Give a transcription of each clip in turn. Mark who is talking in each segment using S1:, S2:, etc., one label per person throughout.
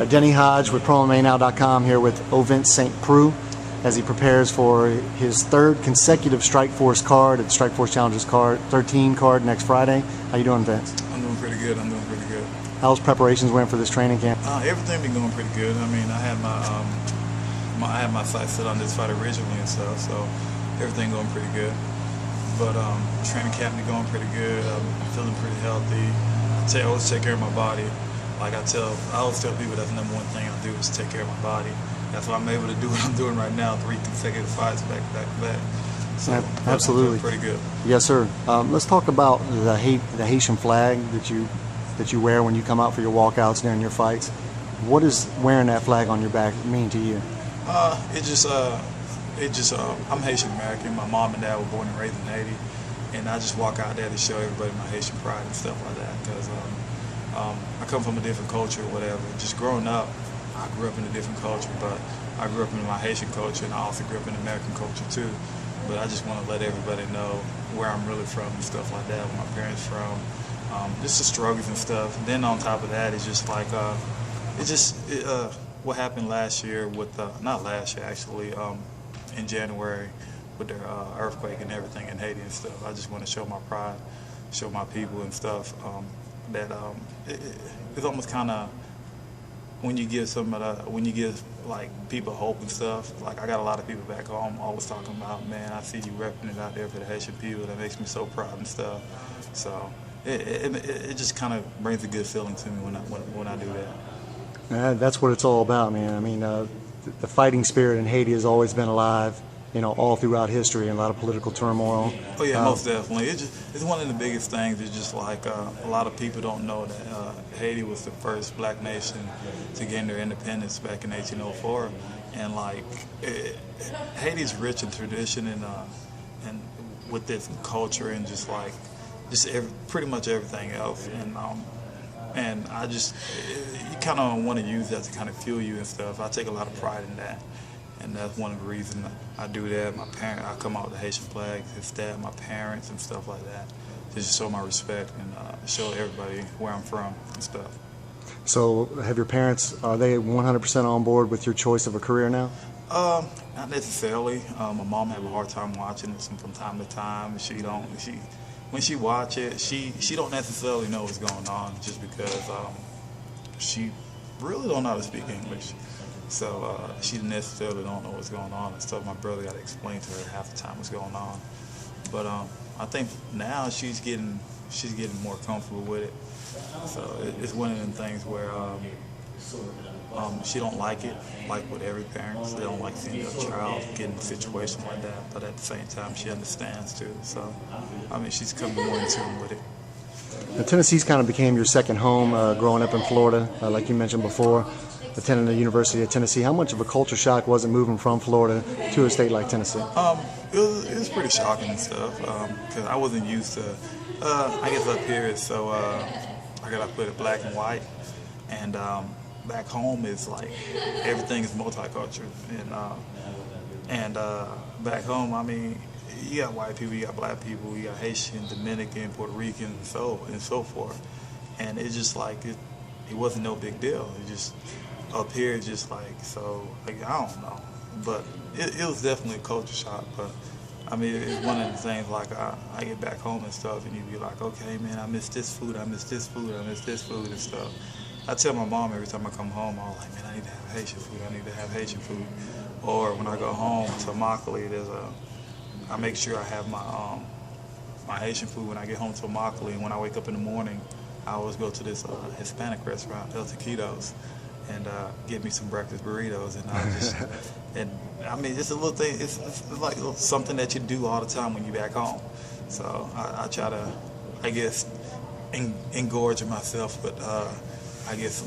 S1: Denny Hodge with ProMMAnow.com here with Ovince St. Preux as he prepares for his third consecutive Strikeforce card at the Strikeforce Challengers 13 card next Friday. How you doing, Vince?
S2: I'm doing pretty good.
S1: How's preparations went for this training camp?
S2: Everything been going pretty good. I mean, I had my sights set on this fight originally and stuff, so everything going pretty good. But training camp been going pretty good. I'm feeling pretty healthy. I always take care of my body. Like I always tell people that's the number one thing I do is take care of my body. That's why I'm able to do what I'm doing right now, 3 consecutive fights back to back. So
S1: absolutely,
S2: pretty good.
S1: Yes, sir. Let's talk about the Haitian flag that you wear when you come out for your walkouts during your fights. What does wearing that flag on your back mean to you?
S2: I'm Haitian American. My mom and dad were born and raised in Haiti, and I just walk out there to show everybody my Haitian pride and stuff like that. Because I come from a different culture or whatever. Just growing up, I grew up in a different culture, but I grew up in my Haitian culture, and I also grew up in American culture too. But I just want to let everybody know where I'm really from and stuff like that, where my parents from, just the struggles and stuff. And then on top of that, it's just like what happened last year with not last year actually, in January with the earthquake and everything in Haiti and stuff. I just want to show my pride, show my people and stuff. It's almost kind of when you give like people hope and stuff. Like I got a lot of people back home always talking about, man, I see you repping it out there for the Haitian people. That makes me so proud and stuff. So it just kind of brings a good feeling to me when I do that.
S1: That's what it's all about, man. I mean, the fighting spirit in Haiti has always been alive, all throughout history, and a lot of political turmoil.
S2: Oh yeah, most definitely. It's one of the biggest things. It's just like a lot of people don't know that Haiti was the first black nation to gain their independence back in 1804, and like Haiti's rich in tradition and with its culture and pretty much everything else. And I just, you kind of want to use that to kind of fuel you and stuff. I take a lot of pride in that. And that's one of the reasons I do that. I come out with the Haitian flag, his dad, my parents, and stuff like that, to just show my respect and show everybody where I'm from and stuff.
S1: So, have your parents, are they 100% on board with your choice of a career now?
S2: Not necessarily. My mom have a hard time watching it from time to time. When she watch it, she don't necessarily know what's going on, just because she really don't know how to speak English. So she necessarily don't know what's going on and stuff. My brother got to explain to her half the time what's going on. But I think now she's getting more comfortable with it. So it's one of them things where she don't like it, like with every parent. They don't like seeing their child get in a situation like that. But at the same time, she understands too. So I mean, she's coming more in tune with it.
S1: Now, Tennessee's kind of became your second home growing up in Florida, like you mentioned before. Attending the University of Tennessee, how much of a culture shock was it moving from Florida to a state like Tennessee?
S2: It was pretty shocking and stuff because I wasn't used to. I guess up here is so I gotta put it black and white, and back home is like everything is multicultural, and back home, I mean, you got white people, you got black people, you got Haitian, Dominican, Puerto Rican, and so forth, and it's just like it wasn't no big deal. It just up here, just like, so, like, I don't know. But it was definitely a culture shock. But, I mean, it's one of the things, like, I get back home and stuff, and you be like, okay, man, I miss this food, I miss this food, I miss this food and stuff. I tell my mom every time I come home, I'm like, man, I need to have Haitian food, I need to have Haitian food. Or when I go home to Immokalee, I make sure I have my Haitian food when I get home to Immokalee, and when I wake up in the morning, I always go to this Hispanic restaurant, El Taquitos, and get me some breakfast burritos, and I mean, it's a little thing. It's like something that you do all the time when you're back home. So I try to, I guess, engorge myself with, I guess,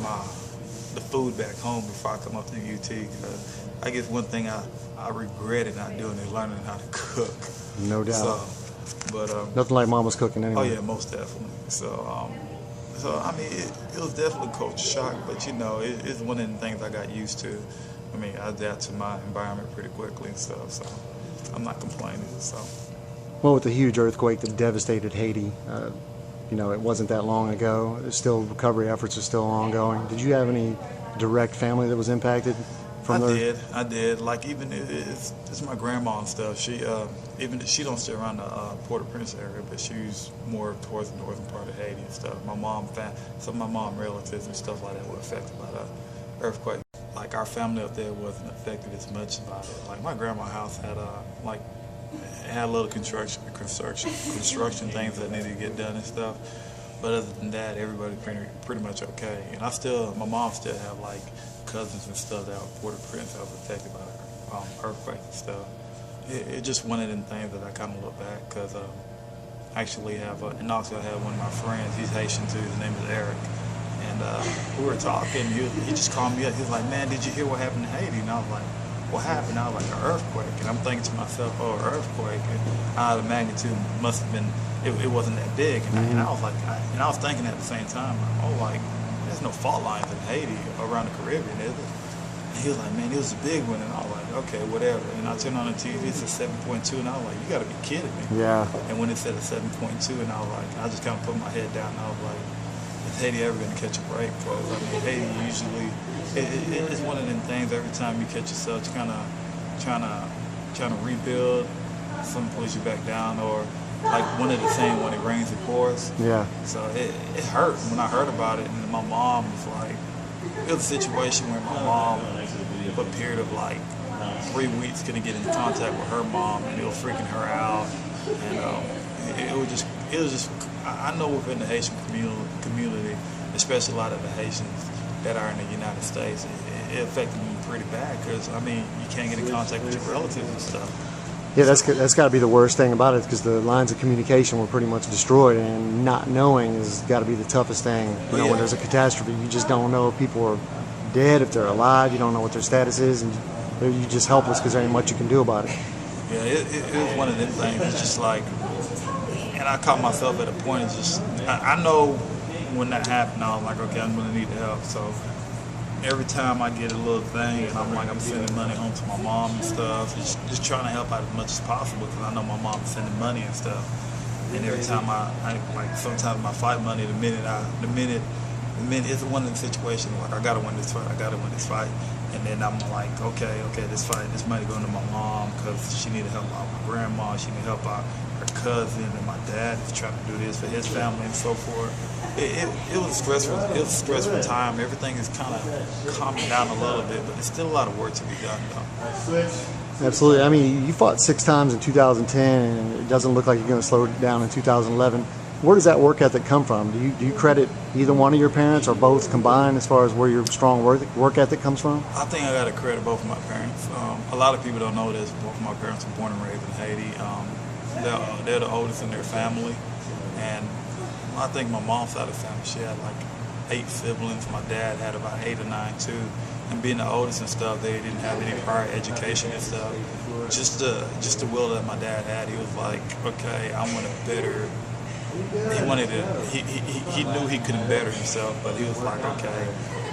S2: the food back home before I come up to the UT. Cause I guess one thing I regretted not doing is learning how to cook.
S1: No doubt.
S2: So, but
S1: nothing like mama's cooking anyway.
S2: Oh yeah, most definitely. So I mean, it was definitely culture shock, but it's one of the things I got used to. I mean, I adapt to my environment pretty quickly and stuff, so I'm not complaining. So.
S1: Well, with the huge earthquake that devastated Haiti, it wasn't that long ago. Recovery efforts are still ongoing. Did you have any direct family that was impacted from
S2: I did. Like even it's my grandma and stuff. She even she don't stay around the Port-au-Prince area, but she's more towards the northern part of Haiti and stuff. My mom, some of my mom relatives and stuff like that were affected by the earthquake. Like our family up there wasn't affected as much by it. Like my grandma's house had like it had a little construction things that needed to get done and stuff. But other than that, everybody pretty much okay. And my mom still have like cousins and stuff that were Port-au-Prince that was affected by the earthquake and stuff. It just one of them things that I kind of look back because I actually have, and also I have one of my friends, he's Haitian too, his name is Eric. And we were talking, he just called me up, he was like, man, did you hear what happened in Haiti? And I was like, what happened? I was like, an earthquake. And I'm thinking to myself, oh, an earthquake. And the magnitude must have been, it wasn't that big. And I was like, and I was thinking at the same time, oh, like, there's no fault lines in Haiti or around the Caribbean, is there? And he was like, man, it was a big one. And I was like, okay, whatever. And I turned on the TV, it said 7.2, and I was like, you got to be kidding me.
S1: Yeah.
S2: And when it said a 7.2, and I was like, I just kind of put my head down, and I was like, is Haiti ever going to catch a break? Because, I mean, Haiti usually, it's one of them things, every time you catch yourself, you kind of trying to rebuild, some pulls you back down, or like one of the saying, when it rains, it pours. Yeah. So it hurt when I heard about it, and my mom was like, it was a situation where my mom, for a period of like 3 weeks, couldn't get in contact with her mom, and it was freaking her out. And it was just, I know within the Haitian community, especially a lot of the Haitians that are in the United States, it affected me pretty bad because, I mean, you can't get in contact with your relatives and stuff.
S1: Yeah, that's got to be the worst thing about it because the lines of communication were pretty much destroyed, and not knowing has got to be the toughest thing. You know, when there's a catastrophe, you just don't know if people are dead, if they're alive, you don't know what their status is, and you're just helpless because there ain't much you can do about it.
S2: Yeah, it was one of them things. It's just like, and I caught myself at a point, it's just, I know when that happened, I was like, okay, I'm going to need the help. So every time I get a little thing, and I'm sending money home to my mom and stuff, just trying to help out as much as possible because I know my mom's sending money and stuff. And every time I like, sometimes my fight money, the minute it's one of the situations like I gotta win this fight, and then I'm like, okay, this money going to my mom because she need to help out my grandma, she need help out her cousin, and my dad is trying to do this for his family and so forth. It was stressful. It was a stressful time. Everything is kind of calming down a little bit, but there's still a lot of work to be done, though.
S1: Absolutely. I mean, you fought 6 times in 2010, and it doesn't look like you're going to slow it down in 2011. Where does that work ethic come from? Do you credit either one of your parents or both combined as far as where your strong work ethic comes from?
S2: I think I got to credit both of my parents. A lot of people don't know this. Both of my parents were born and raised in Haiti. They're the oldest in their family, and I think my mom's side of the family, she had like 8 siblings. My dad had about 8 or 9 too. And being the oldest and stuff, they didn't have any prior education and stuff. Just the will that my dad had, he was like, okay, I want to better. He wanted to. He knew he couldn't better himself, but he was like, okay,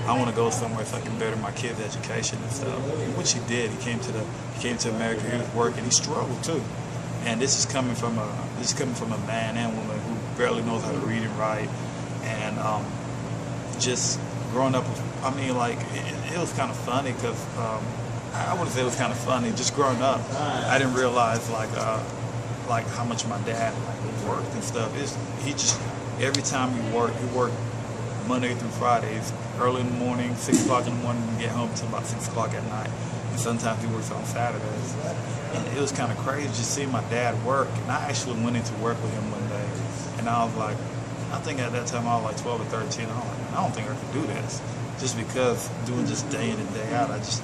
S2: I want to go somewhere so I can better my kids' education and stuff. Which he did. He came to America. He was working. He struggled too. And this is coming from a man and woman who barely knows how to read and write, and just growing up. I mean, like it was kind of funny because I wouldn't say it was kind of funny. Just growing up, I didn't realize like how much my dad worked and stuff. He just every time he worked Monday through Fridays, early in the morning, 6 o'clock in the morning, and get home till about 6 o'clock at night. And sometimes he works on Saturdays. And it was kind of crazy just seeing my dad work. And I actually went into work with him one day, and I was like, I think at that time I was like 12 or 13. I was like, I don't think I could do this, just because doing just day in and day out, I just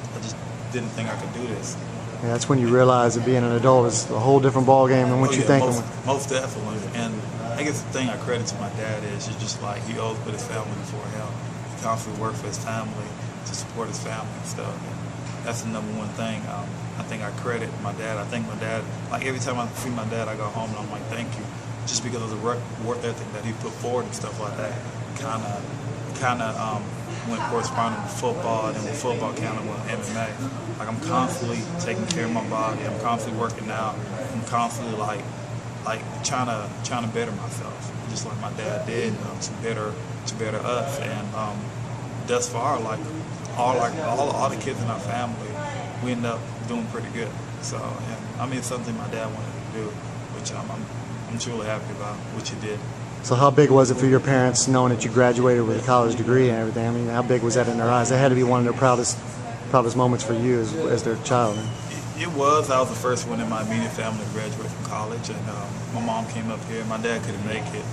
S2: didn't think I could do this.
S1: Yeah, that's when you realize that being an adult is a whole different ball game than what you think.
S2: Most definitely. And I guess the thing I credit to my dad is just like he always put his family before him. He constantly worked for his family to support his family and stuff. And that's the number one thing. I think I credit my dad. I think my dad, like every time I see my dad, I go home and I'm like, thank you. Just because of the work ethic that he put forward and stuff like that, kind of went corresponding with football, and then with football counted with MMA. Like I'm constantly taking care of my body. I'm constantly working out. I'm constantly like trying to better myself, just like my dad did, to better us. And thus far, like all the kids in our family, we end up doing pretty good. So, and I mean, it's something my dad wanted to do, which I'm truly happy about, which he did.
S1: So how big was it for your parents knowing that you graduated with a college degree and everything? I mean, how big was that in their eyes? That had to be one of their proudest moments for you as their child.
S2: It was. I was the first one in my immediate family to graduate from college, and my mom came up here. My dad couldn't make it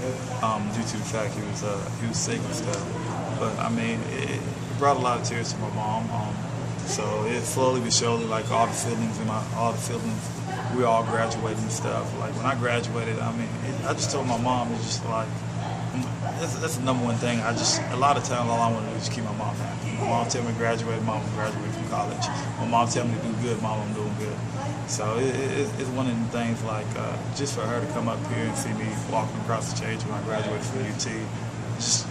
S2: due to the fact he was sick and stuff. But I mean, it brought a lot of tears to my mom. So it slowly but surely, like all the siblings, we all graduated and stuff. Like when I graduated, I mean, I just told my mom, it's just like, that's the number one thing. A lot of times all I want to do is keep my mom happy. My mom tell me to graduate, mom graduated from college. My mom tell me to do good, mom, I'm doing good. So it's one of the things like, just for her to come up here and see me walking across the stage when I graduated from UT,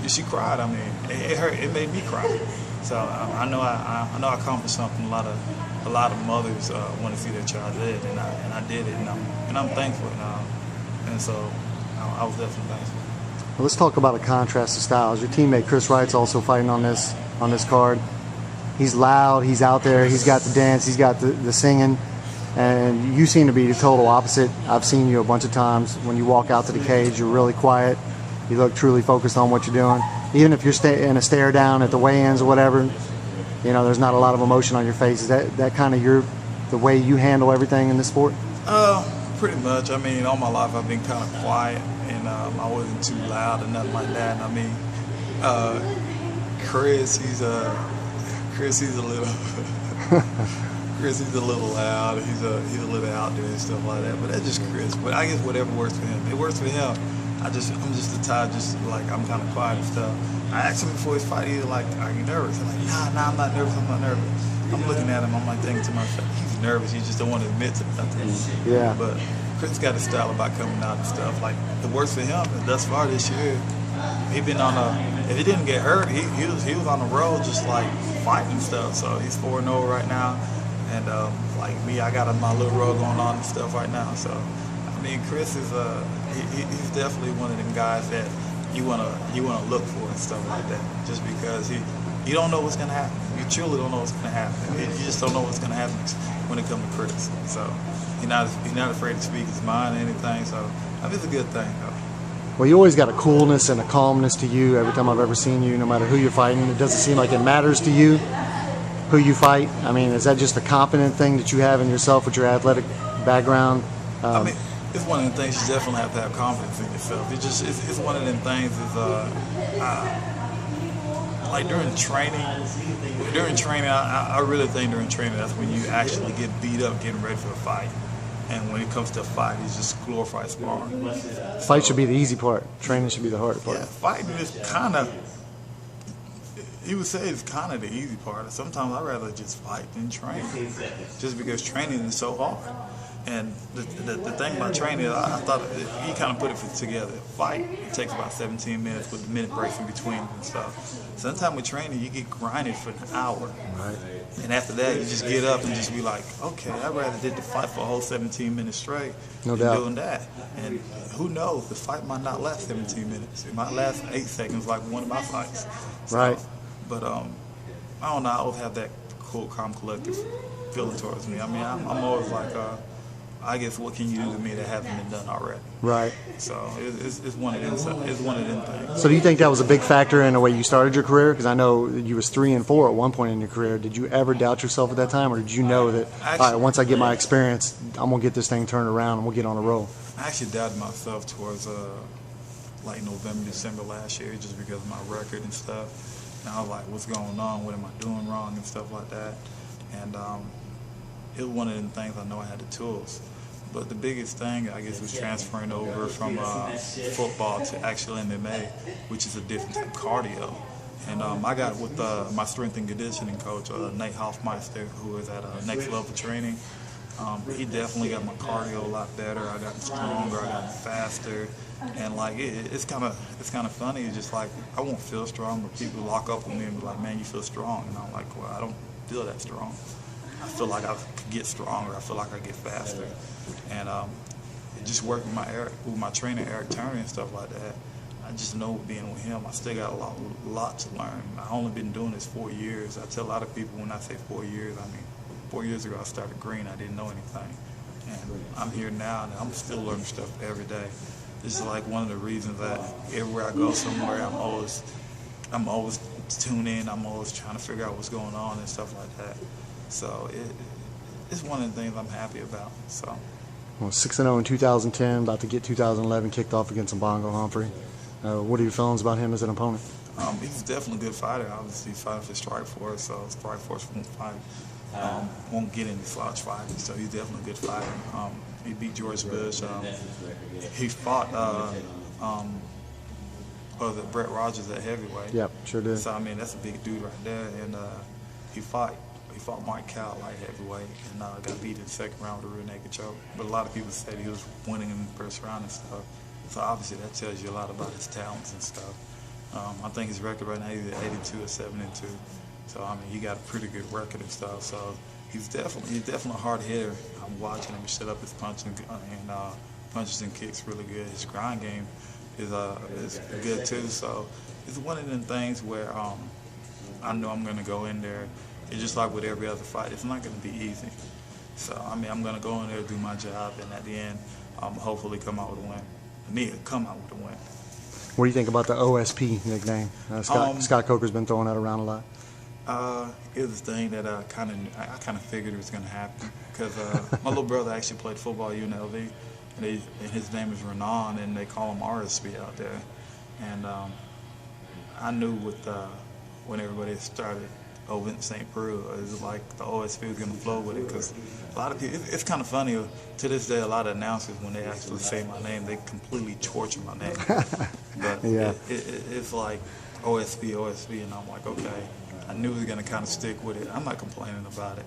S2: she cried. I mean, it hurt. It made me cry. So I know I accomplished something a lot of mothers want to see their child did, and I did it, and I'm thankful. And so I was definitely thankful.
S1: Well, let's talk about a contrast of styles. Your teammate Chris Wright's also fighting on this card. He's loud. He's out there. He's got the dance. He's got the singing. And you seem to be the total opposite. I've seen you a bunch of times. When you walk out to the cage, you're really quiet. You look truly focused on what you're doing. Even if you're in a stare down at the weigh-ins or whatever, you know, there's not a lot of emotion on your face. Is that kind of the way you handle everything in this sport?
S2: Pretty much. I mean, all my life I've been kind of quiet, and I wasn't too loud or nothing like that. And I mean, Chris, he's a little Chris, he's a little loud. He's a little out there and stuff like that. But that's just Chris. But I guess whatever works for him. It works for him. I'm just the type, just like I'm kind of quiet and stuff. I asked him before his fight, he's like, "Are you nervous?" I'm like, "Nah, I'm not nervous. I'm not nervous." I'm looking at him. I'm like thinking to myself, he's nervous. He just don't want to admit to nothing.
S1: Yeah.
S2: But Chris got a style about coming out and stuff. Like it works for him. And thus far this year, he been on if he didn't get hurt, he was on the road just like fighting and stuff. So he's 4-0 right now, and like me, I got my little road going on and stuff right now. So I mean, Chris is he's definitely one of them guys that you wanna look for and stuff like that. Just because you don't know what's gonna happen. You truly don't know what's gonna happen. You just don't know what's gonna happen when it comes to Chris. So he's not afraid to speak his mind or anything. So I mean, it's a good thing though.
S1: Well, you always got a coolness and a calmness to you every time I've ever seen you, no matter who you're fighting. It doesn't seem like it matters to you who you fight. I mean, is that just a confident thing that you have in yourself with your athletic background?
S2: I mean, it's one of the things you definitely have to have confidence in yourself. It's one of them things like during training, I really think during training that's when you actually get beat up getting ready for a fight. And when it comes to a fight, it's just glorified sparring.
S1: Fight should be the easy part. Training should be the hard part.
S2: Yeah, fighting is kind of, you would say it's kind of the easy part. Sometimes I'd rather just fight than train, just because training is so hard. And the thing about training, I thought you kind of put it together. Fight, it takes about 17 minutes with the minute breaks in between and stuff. Sometimes with training, you get grinded for an hour.
S1: Right.
S2: And after that, you just get up and just be like, okay, I'd rather did the fight for a whole 17 minutes straight than doing that. And who knows, the fight might not last 17 minutes. It might last 8 seconds like one of my fights. So,
S1: right.
S2: But I don't know, I always have that cool, calm, collective feeling towards me. I mean, I'm always like, I guess what can you do to me that hasn't been done already?
S1: Right.
S2: So it's one of them. It's one of them things.
S1: So do you think that was a big factor in the way you started your career? Because I know you was 3-4 at one point in your career. Did you ever doubt yourself at that time, or did you know that all right, once I get my experience, I'm gonna get this thing turned around and we'll get on a roll?
S2: I actually doubted myself towards like November, December last year, just because of my record and stuff. And I was like, what's going on? What am I doing wrong and stuff like that? And it was one of them things I know I had the tools. But the biggest thing, I guess, was transferring over from football to actual MMA, which is a different type of cardio. And I got with my strength and conditioning coach, Nate Hoffmeister, who is at Next Level Training. He definitely got my cardio a lot better. I got stronger. I got faster. And like it's kind of funny. It's just like I won't feel strong, but people lock up with me and be like, "Man, you feel strong." And I'm like, "Well, I don't feel that strong. I feel like I could get stronger. I feel like I get faster." And just working with my trainer Eric Turner and stuff like that, I just know being with him, I still got a lot to learn. I've only been doing this 4 years. I tell a lot of people when I say 4 years, I mean 4 years ago I started green. I didn't know anything, and I'm here now, and I'm still learning stuff every day. This is like one of the reasons that everywhere I go somewhere, I'm always tuning in. I'm always trying to figure out what's going on and stuff like that. So it's one of the things I'm happy about. So.
S1: Well, 6-0 in 2010, about to get 2011 kicked off against Mbongo Humphrey. What are your feelings about him as an opponent?
S2: He's definitely a good fighter. Obviously, he's fighting for Strikeforce, so Strikeforce won't get any slouch fighting. So he's definitely a good fighter. He beat George Bush. He fought Brett Rogers at heavyweight.
S1: Yep, sure did.
S2: So I mean, that's a big dude right there. And he fought Mike Cal light heavyweight and got beat in the second round with a rear naked choke. But a lot of people said he was winning in the first round and stuff. So obviously that tells you a lot about his talents and stuff. I think his record right now is 82 or 7-2. So I mean, he got a pretty good record and stuff. So he's definitely a hard hitter. I'm watching him set up his punching and punches and kicks really good. His grind game is good too. So it's one of them things where I know I'm going to go in there. It's just like with every other fight. It's not going to be easy. So I mean, I'm going to go in there, do my job, and at the end, hopefully come out with a win. Come out with a win.
S1: What do you think about the OSP nickname? Scott Coker's been throwing that around a lot.
S2: It was a thing that I kind of figured it was going to happen because my little brother actually played football at UNLV, and his name is Renan, and they call him RSP out there. And I knew when everybody started Ovince St. Preux, it was like the OSP was going to flow with it because a lot of people, it's kind of funny, to this day a lot of announcers, when they actually say my name, they completely torture my name. But
S1: yeah.
S2: It's like OSP, and I'm like, okay, I knew he was going to kind of stick with it. I'm not complaining about it.